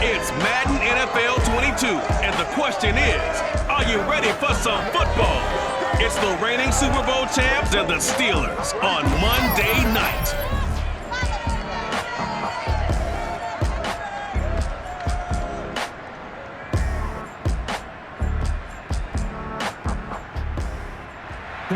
It's Madden NFL 22, and the question is, are you ready for some football? It's the reigning Super Bowl champs and the Steelers on Monday night.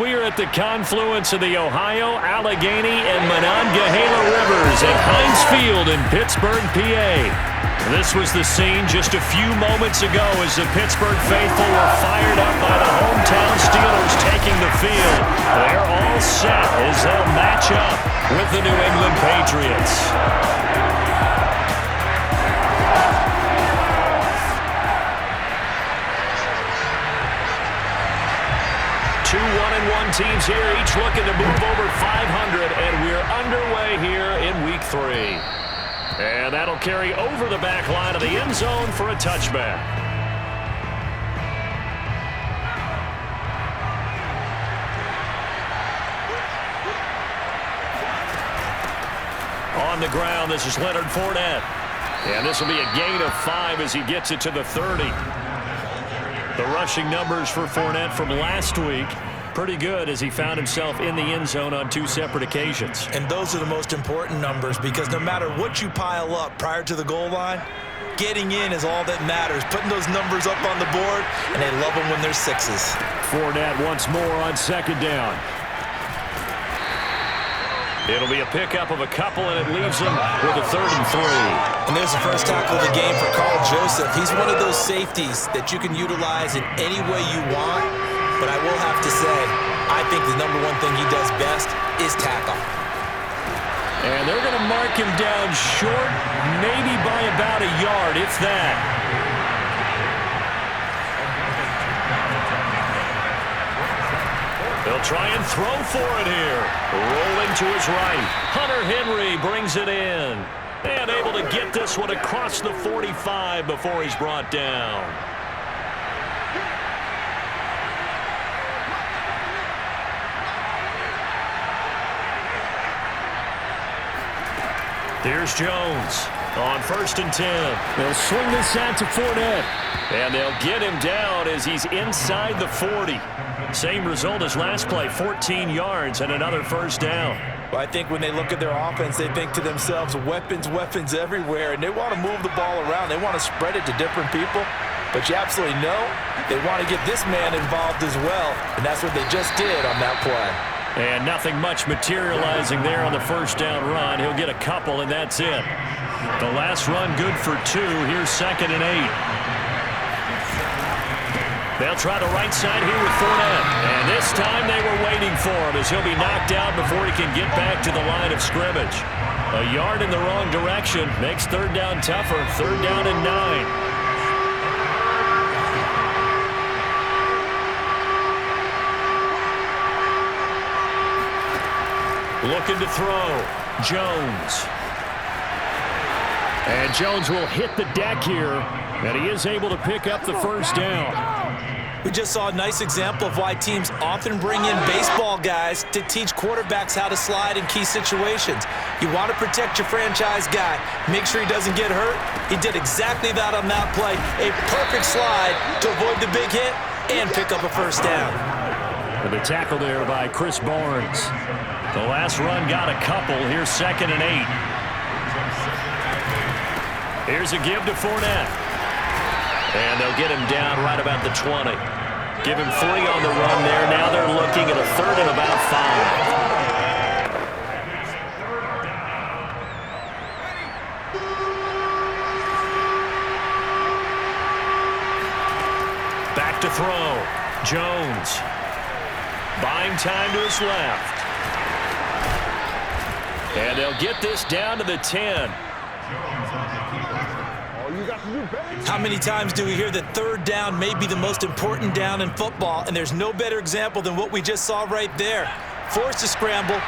We are at the confluence of the Ohio, Allegheny, and Monongahela Rivers at Heinz Field in Pittsburgh, PA. This was the scene just a few moments ago as the Pittsburgh faithful were fired up by the hometown Steelers taking the field. They're all set as they'll match up with the New England Patriots. 2 1-1 teams here, each looking to move over 500, and we're underway here in Week 3. And that'll carry over the back line of the end zone for a touchback. On the ground, this is Leonard Fournette. And this will be a gain of 5 as he gets it to the 30. The rushing numbers for Fournette from last week, pretty good as he found himself in the end zone on 2 separate occasions. And those are the most important numbers because no matter what you pile up prior to the goal line, getting in is all that matters. Putting those numbers up on the board, and they love them when they're 6s. Fournette once more on 2nd down. It'll be a pickup of a couple, and it leaves them with a 3rd and 3. And there's the first tackle of the game for Carl Joseph. He's one of those safeties that you can utilize in any way you want. But I will have to say, I think the number one thing he does best is tackle. And they're going to mark him down short, maybe by about a yard, if that. They'll try and throw for it here. Rolling to his right. Hunter Henry brings it in. And able to get this one across the 45 before he's brought down. Here's Jones on 1st and 10. They'll swing this out to Fournette. And they'll get him down as he's inside the 40. Same result as last play, 14 yards and another 1st down. Well, I think when they look at their offense, they think to themselves, weapons, weapons everywhere, and they want to move the ball around. They want to spread it to different people. But you absolutely know they want to get this man involved as well, and that's what they just did on that play. And nothing much materializing there on the 1st down run. He'll get a couple, and that's it. The last run good for 2. Here's 2nd and 8. They'll try the right side here with Fournette. And this time they were waiting for him as he'll be knocked out before he can get back to the line of scrimmage. A yard in the wrong direction makes 3rd down tougher. 3rd down and 9. Looking to throw. Jones. And Jones will hit the deck here. And he is able to pick up the 1st down. We just saw a nice example of why teams often bring in baseball guys to teach quarterbacks how to slide in key situations. You want to protect your franchise guy. Make sure he doesn't get hurt. He did exactly that on that play. A perfect slide to avoid the big hit and pick up a 1st down. And the tackle there by Chris Barnes. The last run got a couple. Here's 2nd and 8. Here's a give to Fournette. And they'll get him down right about the 20. Give him 3 on the run there. Now they're looking at a 3rd and about 5. Back to throw. Jones. Buying time to his left. And they'll get this down to the 10. How many times do we hear that 3rd down may be the most important down in football, and there's no better example than what we just saw right there. Forced to scramble,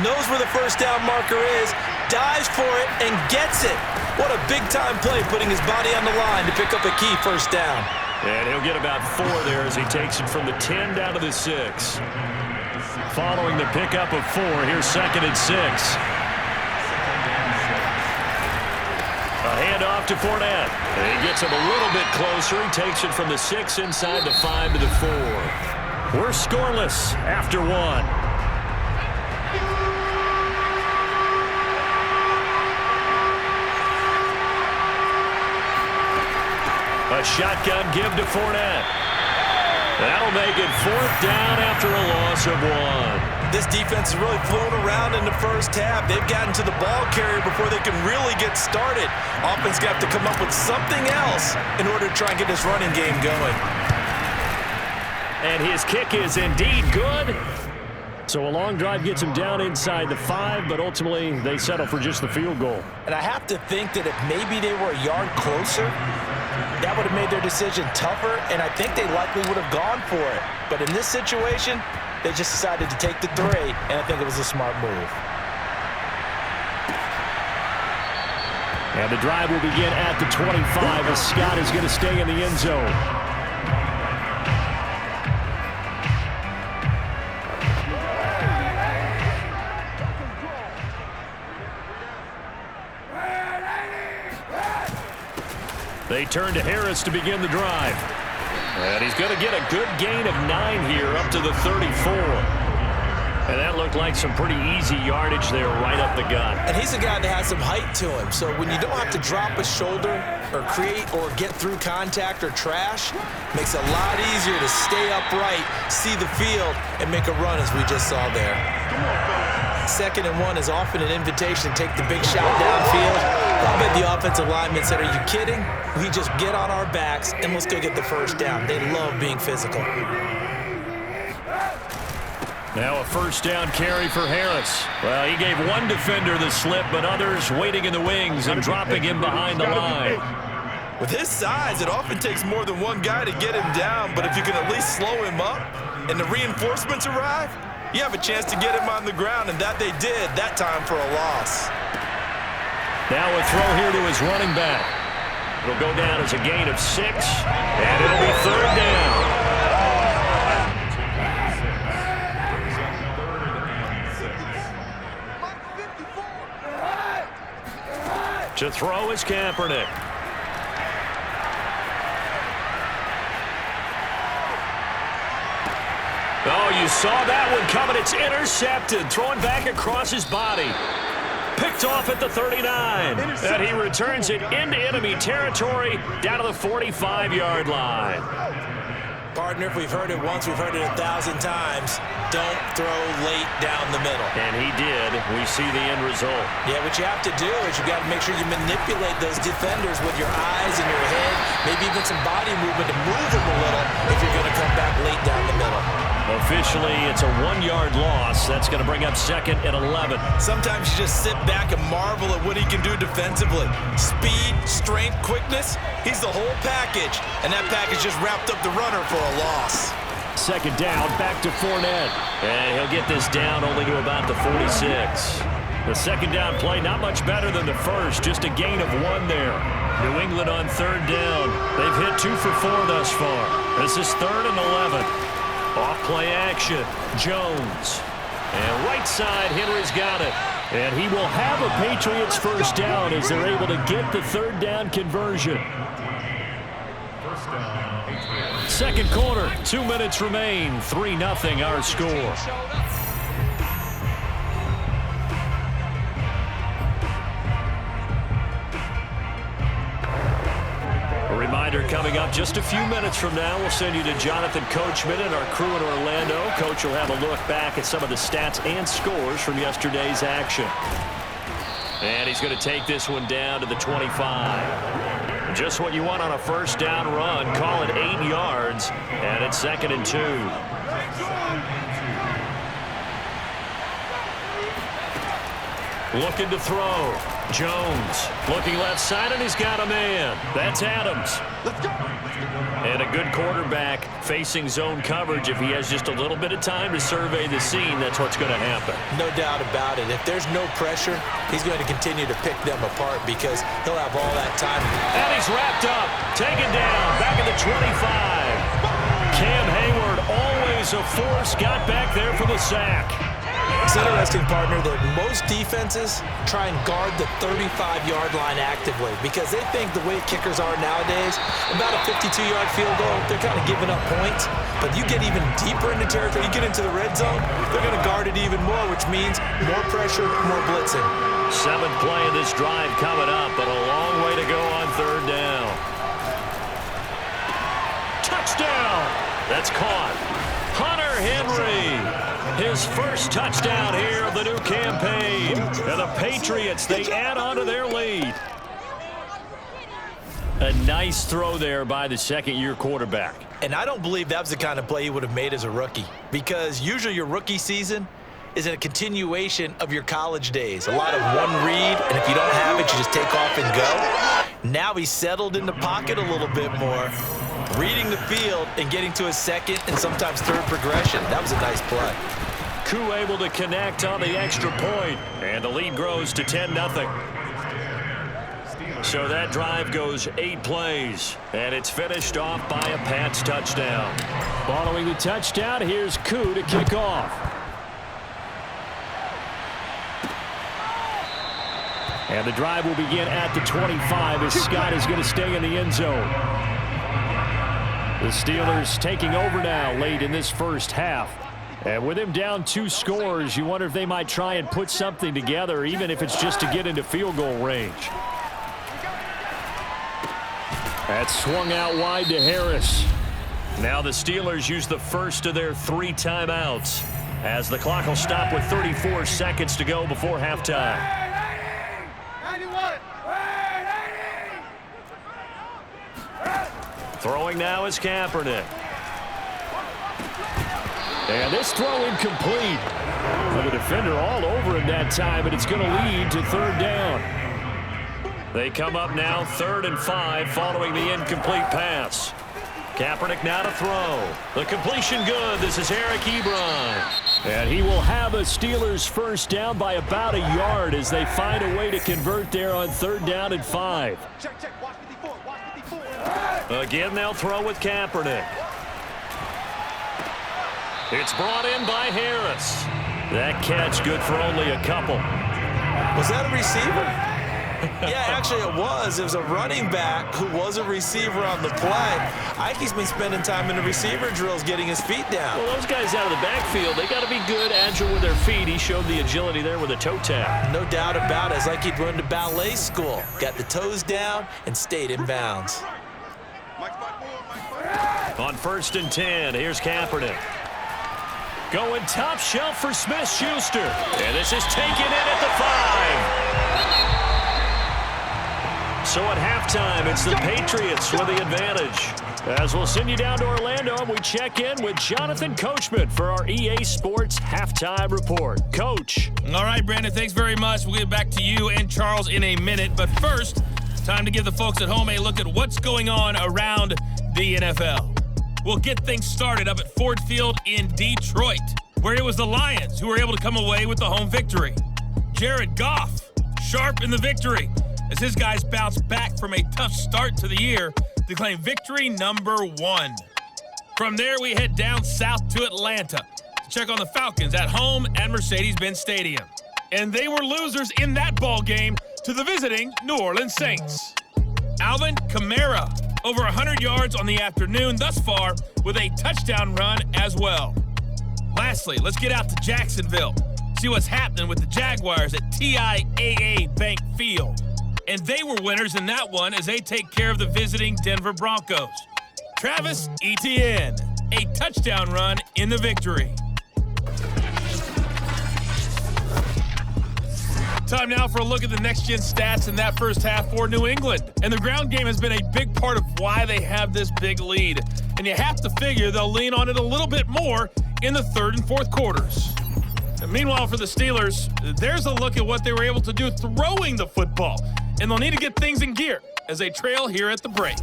knows where the 1st down marker is, dives for it, and gets it. What a big-time play, putting his body on the line to pick up a key 1st down. And he'll get about 4 there as he takes it from the 10 down to the 6. Following the pickup of 4, here's 2nd and 6. A handoff to Fournette. And he gets him a little bit closer. He takes it from the 6 inside the 5 to the 4. We're scoreless after 1. A shotgun give to Fournette. That'll make it 4th down after a loss of 1. This defense is really flown around in the first half. They've gotten to the ball carrier before they can really get started. Offense got to come up with something else in order to try and get this running game going. And his kick is indeed good. So a long drive gets him down inside the 5, but ultimately they settle for just the field goal. And I have to think that if maybe they were a yard closer, that would have made their decision tougher, and I think they likely would have gone for it. But in this situation, they just decided to take the 3, and I think it was a smart move. And the drive will begin at the 25 as Scott is going to stay in the end zone. They turn to Harris to begin the drive. And he's going to get a good gain of 9 here up to the 34. And that looked like some pretty easy yardage there right up the gut. And he's a guy that has some height to him. So when you don't have to drop a shoulder or create or get through contact or trash, makes it a lot easier to stay upright, see the field, and make a run as we just saw there. 2nd and 1 is often an invitation to take the big shot downfield. I bet the offensive linemen said, are you kidding? We just get on our backs and let's go get the 1st down. They love being physical. Now a 1st down carry for Harris. Well, he gave one defender the slip, but others waiting in the wings and dropping him behind the line. With his size, it often takes more than one guy to get him down, but if you can at least slow him up and the reinforcements arrive, you have a chance to get him on the ground, and that they did that time for a loss. Now a throw here to his running back. It'll go down as a gain of 6, and it'll be 3rd down. To throw is Kaepernick. Oh, you saw that one coming. It's intercepted. Throwing back across his body. Picked off at the 39. And he returns it into enemy territory down to the 45-yard line. Partner, if we've heard it once, we've heard it 1,000 times. Don't throw late down the middle. And he did. We see the end result. Yeah, what you have to do is you got to make sure you manipulate those defenders with your eyes and your head, maybe even some body movement to move them a little if you're going to come back late down the middle. Officially, it's a 1-yard loss. That's going to bring up 2nd and 11. Sometimes you just sit back and marvel at what he can do defensively. Speed, strength, quickness, he's the whole package. And that package just wrapped up the runner for a loss. 2nd down, back to Fournette. And he'll get this down only to about the 46. The 2nd down play, not much better than the first, just a gain of 1 there. New England on 3rd down. They've hit 2 for 4 thus far. This is 3rd and 11. Off play action, Jones. And right side, Henry's got it. And he will have a Patriots 1st down as they're able to get the 3rd down conversion. 2nd quarter, 2 minutes remain, 3-0 our score. Reminder coming up just a few minutes from now, we'll send you to Jonathan Coachman and our crew in Orlando. Coach will have a look back at some of the stats and scores from yesterday's action. And he's going to take this one down to the 25. Just what you want on a 1st down run. Call it 8 yards, and it's 2nd and 2. Looking to throw. Jones looking left side, and he's got a man. That's Adams. Let's go. And a good quarterback facing zone coverage. If he has just a little bit of time to survey the scene, that's what's going to happen. No doubt about it. If there's no pressure, he's going to continue to pick them apart because he'll have all that time. And he's wrapped up, taken down, back at the 25. Cam Hayward, always a force, got back there for the sack. It's interesting, partner, that most defenses try and guard the 35-yard line actively because they think the way kickers are nowadays, about a 52-yard field goal, they're kind of giving up points. But you get even deeper into territory, you get into the red zone, they're going to guard it even more, which means more pressure, more blitzing. 7th play of this drive coming up, but a long way to go on 3rd down. Touchdown! That's caught. Hunter Henry, his first touchdown here of the new campaign. And the Patriots, they add on to their lead. A nice throw there by the second-year quarterback. And I don't believe that was the kind of play he would have made as a rookie, because usually your rookie season is a continuation of your college days. A lot of one read, and if you don't have it, you just take off and go. Now he's settled in the pocket a little bit more, reading the field and getting to his second and sometimes third progression. That was a nice play. Koo able to connect on the extra point, and the lead grows to 10-0. So that drive goes 8 plays, and it's finished off by a Pats touchdown. Following the touchdown, here's Koo to kick off. And the drive will begin at the 25 as Scott is going to stay in the end zone. The Steelers taking over now late in this first half. And with him down 2 scores, you wonder if they might try and put something together, even if it's just to get into field goal range. That's swung out wide to Harris. Now the Steelers use the first of their 3 timeouts as the clock will stop with 34 seconds to go before halftime. Throwing now is Kaepernick. And this throw incomplete. The defender all over him that time, but it's going to lead to 3rd down. They come up now 3rd and 5 following the incomplete pass. Kaepernick now to throw. The completion good. This is Eric Ebron. And he will have a Steelers first down by about a yard as they find a way to convert there on 3rd down and 5. Again, they'll throw with Kaepernick. It's brought in by Harris. That catch good for only a couple. Was that a receiver? Yeah, actually it was. It was a running back who was a receiver on the play. Ike's been spending time in the receiver drills getting his feet down. Well, those guys out of the backfield, they got to be good, agile with their feet. He showed the agility there with a toe tap. No doubt about it. It's like he'd run to ballet school. Got the toes down and stayed in bounds. On 1st and 10, here's Kaepernick. Going top shelf for Smith-Schuster. And this is taken in at the 5. So at halftime, it's the Patriots with the advantage. As we'll send you down to Orlando, and we check in with Jonathan Coachman for our EA Sports Halftime Report. Coach. All right, Brandon, thanks very much. We'll get back to you and Charles in a minute. But first, time to give the folks at home a look at what's going on around the NFL. We'll get things started up at Ford Field in Detroit, where it was the Lions who were able to come away with the home victory. Jared Goff, sharp in the victory, as his guys bounced back from a tough start to the year to claim victory number 1. From there, we head down south to Atlanta to check on the Falcons at home at Mercedes-Benz Stadium. And they were losers in that ball game to the visiting New Orleans Saints. Alvin Kamara, over 100 yards on the afternoon thus far with a touchdown run as well. Lastly, let's get out to Jacksonville, see what's happening with the Jaguars at TIAA Bank Field. And they were winners in that one as they take care of the visiting Denver Broncos. Travis Etienne, a touchdown run in the victory. Time now for a look at the next-gen stats in that first half for New England. And the ground game has been a big part of why they have this big lead. And you have to figure they'll lean on it a little bit more in the 3rd and 4th quarters. And meanwhile, for the Steelers, there's a look at what they were able to do throwing the football. And they'll need to get things in gear as they trail here at the break.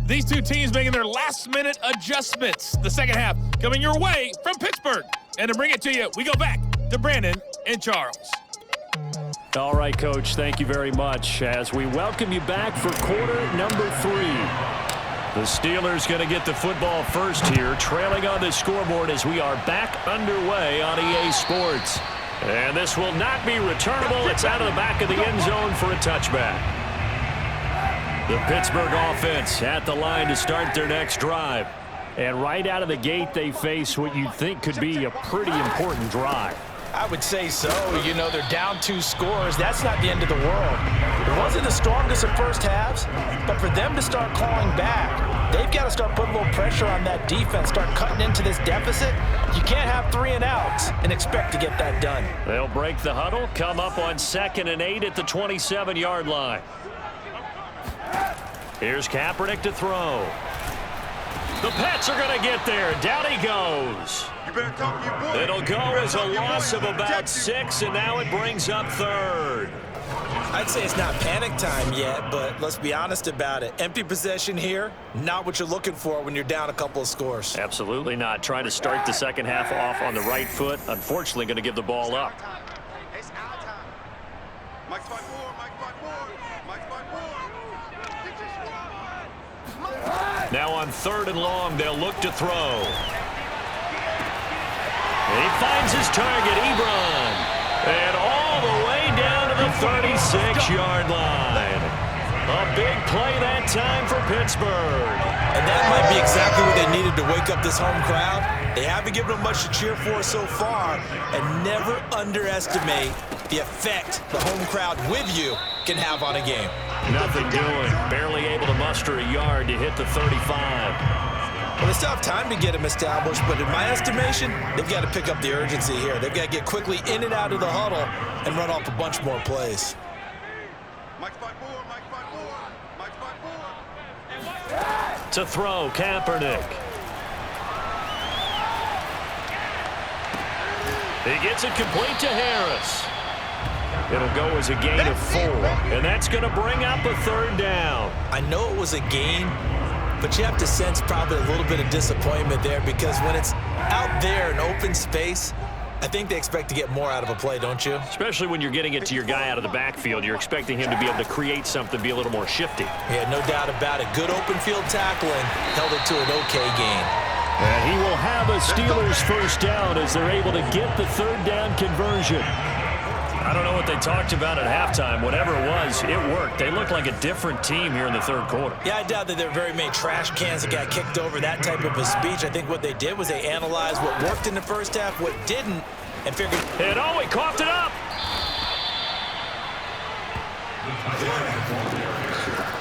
These two teams making their last-minute adjustments. The second half coming your way from Pittsburgh. And to bring it to you, we go back to Brandon and Charles. All right, Coach, thank you very much as we welcome you back for quarter number 3. The Steelers going to get the football first here, trailing on the scoreboard as we are back underway on EA Sports. And this will not be returnable. It's out of the back of the end zone for a touchback. The Pittsburgh offense at the line to start their next drive. And right out of the gate, they face what you'd think could be a pretty important drive. I would say so. You know, they're down 2 scores. That's not the end of the world. It wasn't the strongest of first halves, but for them to start clawing back, they've got to start putting a little pressure on that defense, start cutting into this deficit. You can't have 3 and outs and expect to get that done. They'll break the huddle, come up on 2nd and 8 at the 27-yard line. Here's Kaepernick to throw. The Pats are going to get there. Down he goes. It'll go as a loss of about 6, and now it brings up 3rd. I'd say it's not panic time yet, but let's be honest about it. Empty possession here, not what you're looking for when you're down a couple of scores. Absolutely not. Trying to start the second half off on the right foot. Unfortunately, going to give the ball up. Now on 3rd and long, they'll look to throw. He finds his target, Ebron. And all the way down to the 36-yard line. A big play that time for Pittsburgh. And that might be exactly what they needed to wake up this home crowd. They haven't given them much to cheer for so far. And never underestimate the effect the home crowd with you can have on a game. Nothing doing. Barely able to muster a yard to hit the 35. Well, they still have time to get them established, but in my estimation, they've got to pick up the urgency here. They've got to get quickly in and out of the huddle and run off a bunch more plays. To throw, Kaepernick. He gets it complete to Harris. It'll go as a gain of 4, and that's going to bring up a 3rd down. I know it was a gain, but you have to sense probably a little bit of disappointment there because when it's out there in open space, I think they expect to get more out of a play, don't you? Especially when you're getting it to your guy out of the backfield. You're expecting him to be able to create something, be a little more shifty. Yeah, no doubt about it. Good open field tackling, held it to an okay gain. And he will have a Steelers first down as they're able to get the 3rd down conversion. I don't know what they talked about at halftime. Whatever it was, it worked. They look like a different team here in the 3rd quarter. Yeah, I doubt that there were very many trash cans that got kicked over, that type of a speech. I think what they did was they analyzed what worked in the first half, what didn't, and figured... And oh, he coughed it up!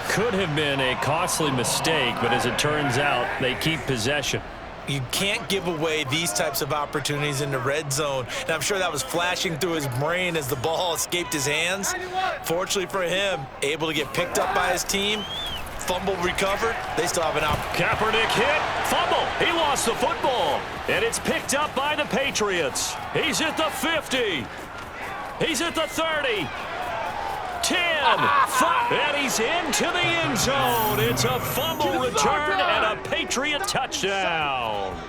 Could have been a costly mistake, but as it turns out, they keep possession. You can't give away these types of opportunities in the red zone. And I'm sure that was flashing through his brain as the ball escaped his hands. Fortunately for him, able to get picked up by his team. Fumble recovered. They still have an out. Kaepernick hit. Fumble. He lost the football. And it's picked up by the Patriots. He's at the 50. He's at the 30. 10, 5, and he's into the end zone. It's a fumble return and a Patriot touchdown.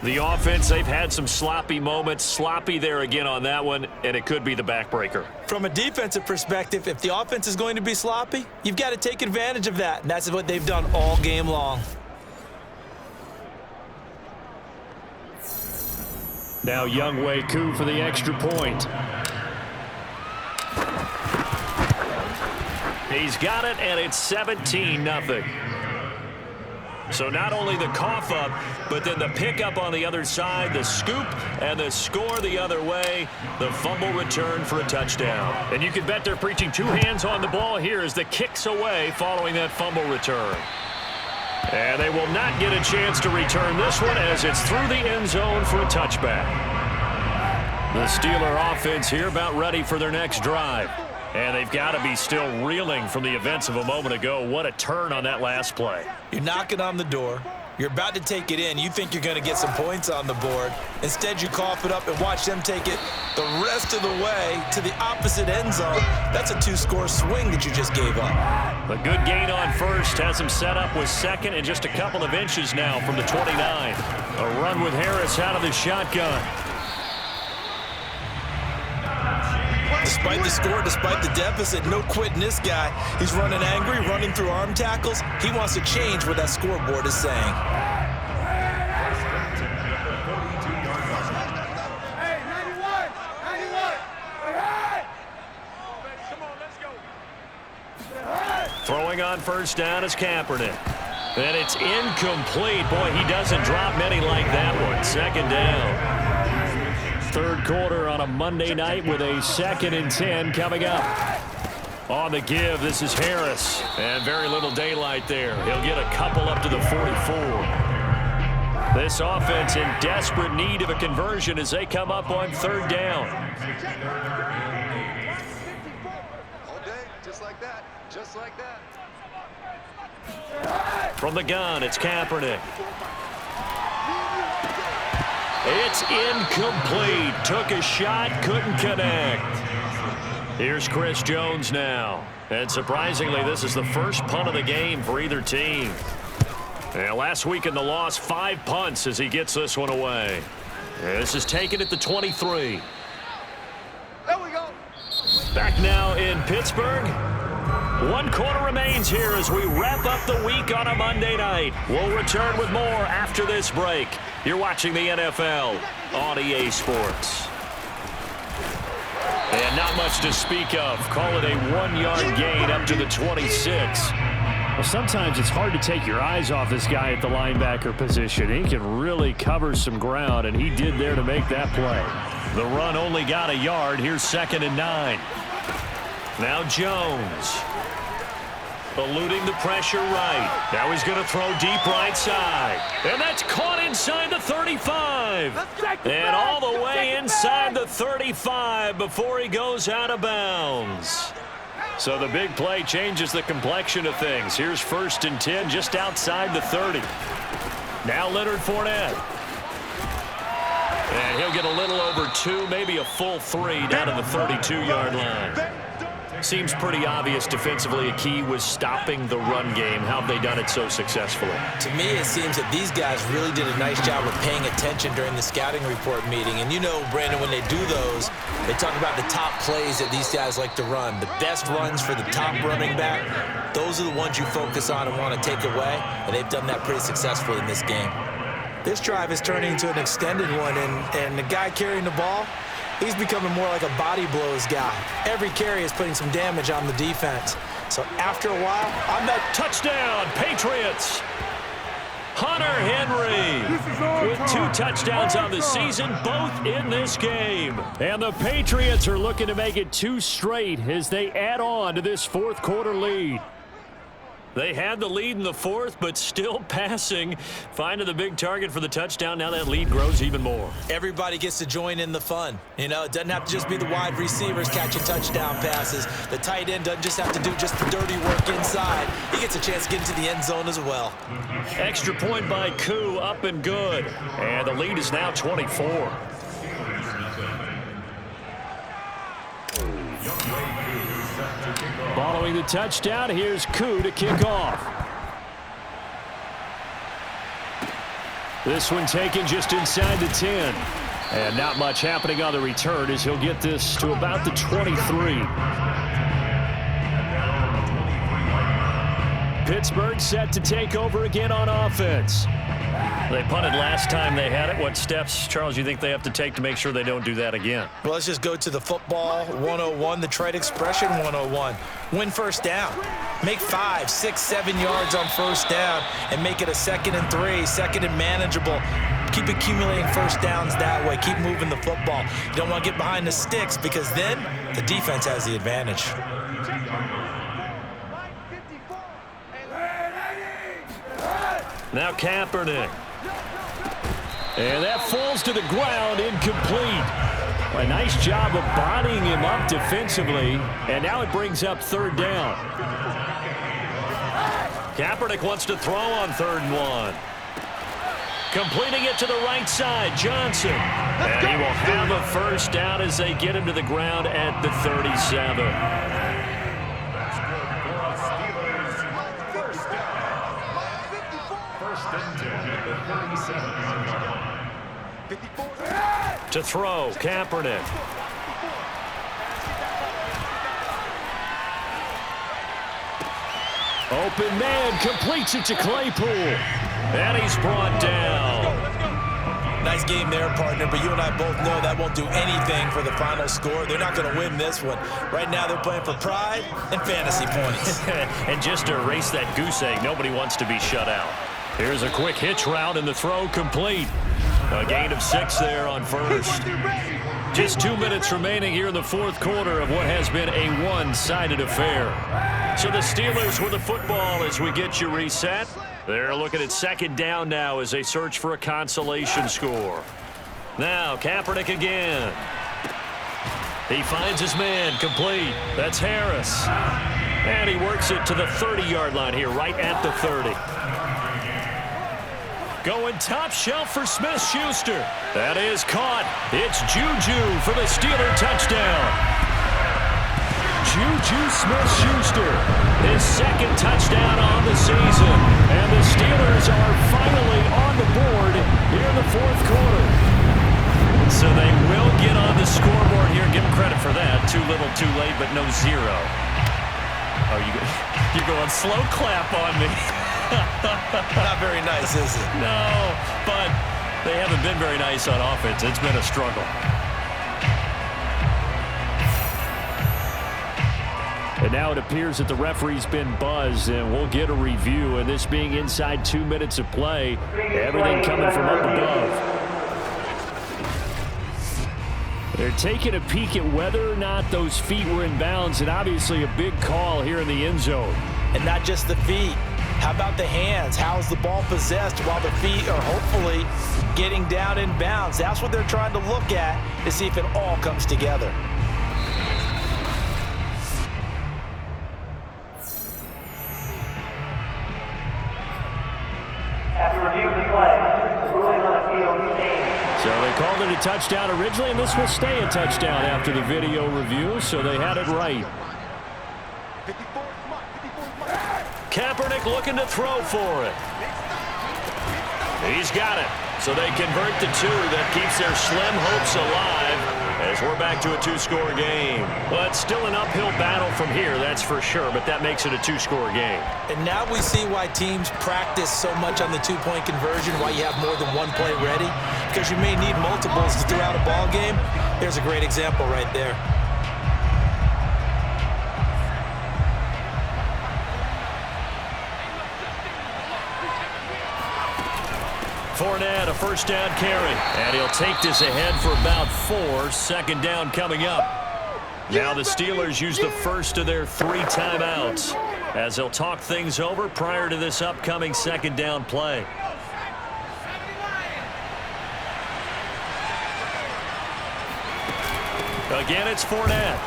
The offense, they've had some sloppy moments. Sloppy there again on that one, and it could be the backbreaker. From a defensive perspective, if the offense is going to be sloppy, you've got to take advantage of that, and that's what they've done all game long. Now Younghoe Koo for the extra point. He's got it, and it's 17-0. So not only the cough up, but then the pickup on the other side, the scoop, and the score the other way, the fumble return for a touchdown. And you can bet they're preaching 2 hands on the ball here as the kicks away following that fumble return. And they will not get a chance to return this one as it's through the end zone for a touchback. The Steeler offense here about ready for their next drive. And they've got to be still reeling from the events of a moment ago. What a turn on that last play. You're knocking on the door. You're about to take it in. You think you're going to get some points on the board. Instead, you cough it up and watch them take it the rest of the way to the opposite end zone. That's a 2-score swing that you just gave up. A good gain on first. Has him set up with second and just a couple of inches now from the 29. A run with Harris out of the shotgun. Despite the score, despite the deficit, no quitting this guy. He's running angry, running through arm tackles. He wants to change what that scoreboard is saying. Throwing on first down is Kaepernick. And it's incomplete. Boy, he doesn't drop many like that one. Second down. Third quarter on a Monday night with a 2nd and 10 coming up. On the give, this is Harris. And very little daylight there. He'll get a couple up to the 44. This offense in desperate need of a conversion as they come up on third down. All day, just like that. Just like that. From the gun, it's Kaepernick. It's incomplete. Took a shot, couldn't connect. Here's Chris Jones now. And surprisingly, this is the first punt of the game for either team. And last week in the loss, 5 punts as he gets this one away. This is taken at the 23. There we go. Back now in Pittsburgh. 1 quarter remains here as we wrap up the week on a Monday night. We'll return with more after this break. You're watching the NFL on EA Sports. And not much to speak of. Call it a 1-yard gain up to the 26. Well, sometimes it's hard to take your eyes off this guy at the linebacker position. He can really cover some ground, and he did there to make that play. The run only got a yard. Here's 2nd and 9. Now Jones. Eluding the pressure right. Now he's going to throw deep right side. And that's caught inside the 35. And all the way inside the 35 before he goes out of bounds. So the big play changes the complexion of things. Here's 1st and 10 just outside the 30. Now Leonard Fournette. And he'll get a little over 2, maybe a full 3 down to the 32-yard line. Seems pretty obvious defensively a key was stopping the run game. How have they done it so successfully? To me, it seems that these guys really did a nice job of paying attention during the scouting report meeting. And you know, Brandon, when they do those, they talk about the top plays that these guys like to run. The best runs for the top running back, those are the ones you focus on and want to take away. And they've done that pretty successfully in this game. This drive is turning into an extended one, and the guy carrying the ball, he's becoming more like a body blows guy. Every carry is putting some damage on the defense. So after a while, I'm not... Touchdown, Patriots! Hunter Henry with 2 touchdowns on the season, both in this game. And the Patriots are looking to make it 2 straight as they add on to this 4th quarter lead. They had the lead in the 4th, but still passing. Finding the big target for the touchdown. Now that lead grows even more. Everybody gets to join in the fun. You know, it doesn't have to just be the wide receivers catching touchdown passes. The tight end doesn't just have to do just the dirty work inside. He gets a chance to get into the end zone as well. Extra point by Koo, up and good. And the lead is now 24. Following the touchdown, here's Koo to kick off. This one taken just inside the 10. And not much happening on the return as he'll get this to about the 23. Pittsburgh set to take over again on offense. They punted last time they had it. What steps, Charles, you think they have to take to make sure they don't do that again? Well, let's just go to the football 101, the trade expression 101. Win first down. Make 5, 6, 7 yards on first down and make it a 2nd and 3, 2nd and manageable. Keep accumulating first downs that way. Keep moving the football. You don't want to get behind the sticks because then the defense has the advantage. Now Kaepernick. And that falls to the ground, incomplete. A nice job of bodying him up defensively, and now it brings up 3rd down. Kaepernick wants to throw on 3rd and 1. Completing it to the right side, Johnson. And he will have a first down as they get him to the ground at the 37. To throw, Kaepernick. Open man completes it to Claypool. And he's brought down. Nice game there, partner, but you and I both know that won't do anything for the final score. They're not going to win this one. Right now, they're playing for pride and fantasy points. And just to erase that goose egg, nobody wants to be shut out. Here's a quick hitch route, and the throw complete. A gain of 6 there on first. Just 2 minutes remaining here in the fourth quarter of what has been a one-sided affair. So the Steelers with the football as we get you reset. They're looking at second down now as they search for a consolation score. Now Kaepernick again. He finds his man complete. That's Harris. And he works it to the 30-yard line here, right at the 30. Going top shelf for Smith-Schuster. That is caught. It's Juju for the Steeler touchdown. Juju Smith-Schuster, his second touchdown on the season. And the Steelers are finally on the board here in the fourth quarter. So they will get on the scoreboard here. Give them credit for that. Too little, too late, but no zero. Oh, you're going slow clap on me. Not very nice, is it? No, but they haven't been very nice on offense. It's been a struggle. And now it appears that the referee's been buzzed, and we'll get a review. And this being inside 2 minutes of play, everything coming from up above. They're taking a peek at whether or not those feet were in bounds, and obviously a big call here in the end zone. And not just the feet. How about the hands? How is the ball possessed while the feet are hopefully getting down in bounds? That's what they're trying to look at to see if it all comes together. So they called it a touchdown originally, and this will stay a touchdown after the video review, so they had it right. Kaepernick looking to throw for it. He's got it. So they convert the 2. That keeps their slim hopes alive as we're back to a 2-score game. Well, it's still an uphill battle from here, that's for sure, but that makes it a 2-score game. And now we see why teams practice so much on the 2-point conversion, why you have more than one play ready, because you may need multiples throughout a ball game. There's a great example right there. Fournette, a first down carry. And he'll take this ahead for about 4. Second down coming up. Now the Steelers use the first of their 3 timeouts as they'll talk things over prior to this upcoming second down play. Again, it's Fournette.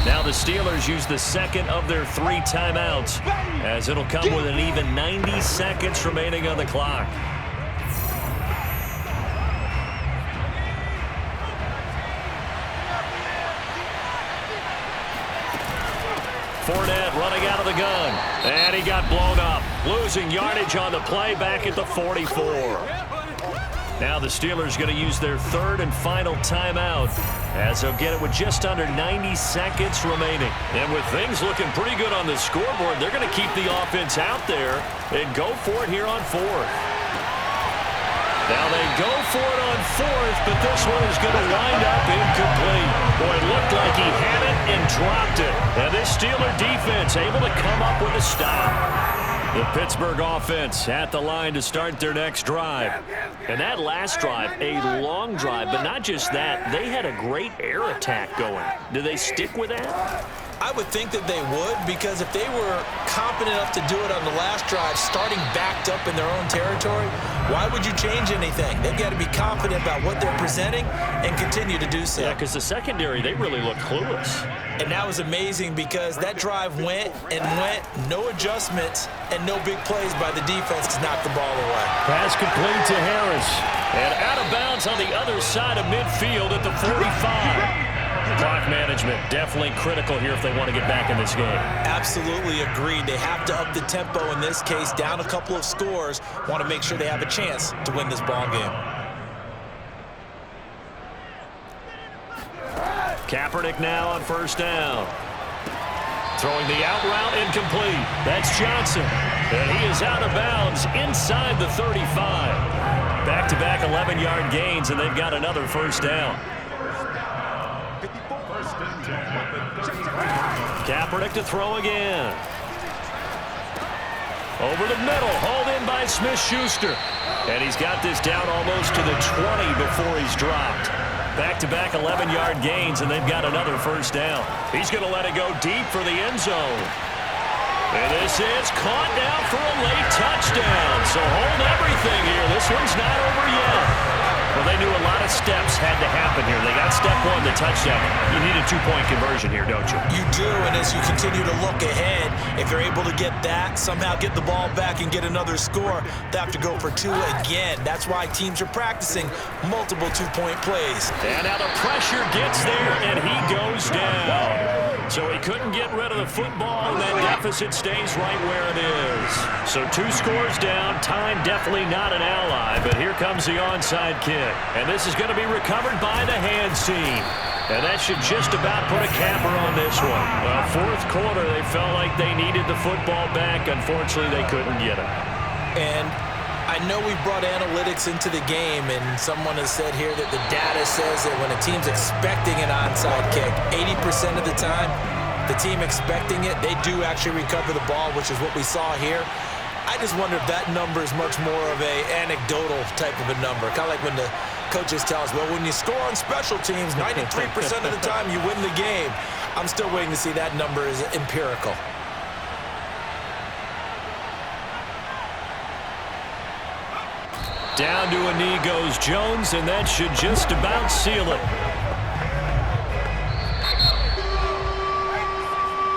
Now the Steelers use the second of their 3 timeouts as it'll come with an even 90 seconds remaining on the clock. Fournette running out of the gun. And he got blown up. Losing yardage on the play back at the 44. Now the Steelers going to use their 3rd and final timeout as they'll get it with just under 90 seconds remaining. And with things looking pretty good on the scoreboard, they're going to keep the offense out there and go for it here on 4th. Now they go for it on 4th, but this one is going to wind up incomplete. Boy, it looked like he had it and dropped it. And this Steeler defense able to come up with a stop. The Pittsburgh offense at the line to start their next drive. And that last drive, a long drive, but not just that. They had a great air attack going. Do they stick with that? I would think that they would, because if they were competent enough to do it on the last drive, starting backed up in their own territory, why would you change anything? They've got to be confident about what they're presenting and continue to do so. Yeah, because the secondary, they really look clueless. And that was amazing because that drive went and went, no adjustments, and no big plays by the defense to knock the ball away. Pass complete to Harris. And out of bounds on the other side of midfield at the 45. Clock management definitely critical here if they want to get back in this game. Absolutely agreed. They have to up the tempo in this case, down a couple of scores. Want to make sure they have a chance to win this ball game. Kaepernick now on first down. Throwing the out route incomplete. That's Johnson. And he is out of bounds inside the 35. Back-to-back 11-yard gains, and they've got another first down. Kaepernick to throw again. Over the middle, hauled in by Smith-Schuster. And he's got this down almost to the 20 before he's dropped. Back-to-back 11-yard gains, and they've got another first down. He's going to let it go deep for the end zone. And this is caught down for a late touchdown. So hold everything here. This one's not over yet. Well, they knew a lot of steps had to happen here. They got step one, the touchdown. You need a two-point conversion here, don't you? You do, and as you continue to look ahead, if they're able to get that, somehow get the ball back and get another score, they have to go for two again. That's why teams are practicing multiple two-point plays. And now the pressure gets there, and he goes down. So he couldn't get rid of the football, and that deficit stays right where it is. So 2 scores down. Time definitely not an ally, but here comes the onside kick. And this is going to be recovered by the hands team. And that should just about put a capper on this one. Well, fourth quarter, they felt like they needed the football back. Unfortunately, they couldn't get it. And I know we brought analytics into the game, and someone has said here that the data says that when a team's expecting an onside kick, 80% of the time, the team expecting it, they do actually recover the ball, which is what we saw here. I just wonder if that number is much more of a anecdotal type of a number. Kind of like when the coaches tell us, well, when you score on special teams, 93% of the time you win the game. I'm still waiting to see that number is empirical. Down to a knee goes Jones, and that should just about seal it.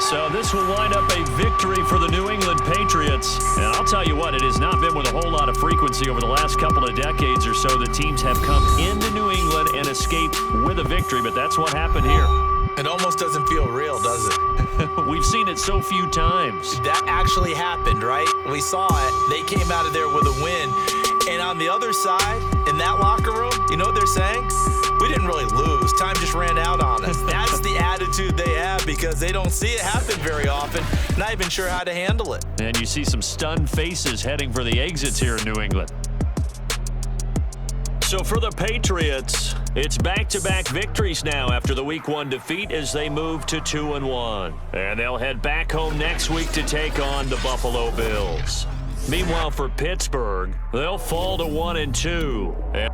So this will wind up a victory for the New England Patriots. And I'll tell you what, it has not been with a whole lot of frequency over the last couple of decades or so that teams have come into New England and escaped with a victory, but that's what happened here. It almost doesn't feel real, does it? We've seen it so few times. That actually happened, right? We saw it. They came out of there with a win. And on the other side, in that locker room, you know what they're saying? We didn't really lose. Time just ran out on us. That's the attitude they have because they don't see it happen very often. Not even sure how to handle it. And you see some stunned faces heading for the exits here in New England. So for the Patriots, it's back-to-back victories now after the Week 1 defeat as they move to 2-1. And they'll head back home next week to take on the Buffalo Bills. Meanwhile, for Pittsburgh, they'll fall to 1-2.